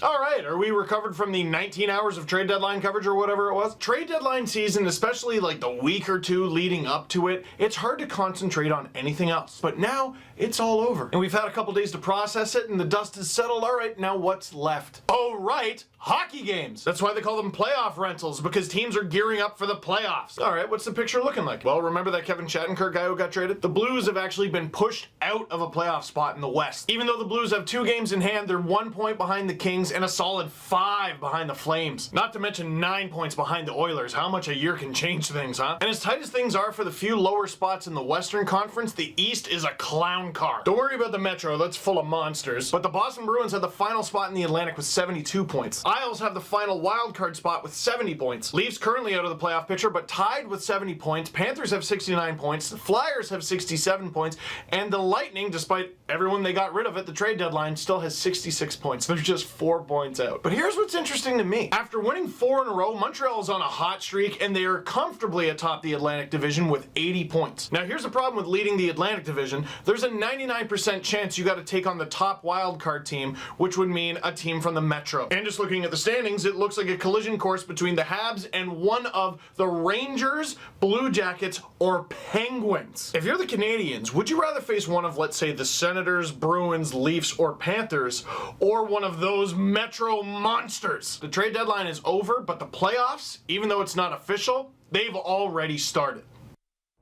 All right, are we recovered from the 19 hours of trade deadline coverage or whatever it was? Trade deadline season, especially like the week or two leading up to it, it's hard to concentrate on anything else. But now it's all over. And we've had a couple days to process it and the dust has settled. All right, now what's left? Oh, right. Hockey games. That's why they call them playoff rentals, because teams are gearing up for the playoffs. All right, what's the picture looking like? Well, remember that Kevin Shattenkirk guy who got traded? The Blues have actually been pushed out of a playoff spot in the West. Even though the Blues have 2 games in hand, they're 1 point behind the Kings and a solid 5 behind the Flames. Not to mention 9 points behind the Oilers. How much a year can change things, huh? And as tight as things are for the few lower spots in the Western Conference, the East is a clown car. Don't worry about the Metro, that's full of monsters. But the Boston Bruins have the final spot in the Atlantic with 72 points. Isles have the final wildcard spot with 70 points. Leafs currently out of the playoff picture, but tied with 70 points. Panthers have 69 points. The Flyers have 67 points. And the Lightning, despite everyone they got rid of at the trade deadline, still has 66 points. They're just 4 points out. But here's what's interesting to me. After winning 4 in a row, Montreal is on a hot streak, and they are comfortably atop the Atlantic Division with 80 points. Now, here's the problem with leading the Atlantic Division. There's a 99% chance you got to take on the top wildcard team, which would mean a team from the Metro. And just looking at the standings, it looks like a collision course between the Habs and one of the Rangers, Blue Jackets, or Penguins. If you're the Canadians, would you rather face one of, let's say, the Senators, Bruins, Leafs, or Panthers, or one of those Metro monsters? The trade deadline is over, but the playoffs, even though it's not official, they've already started.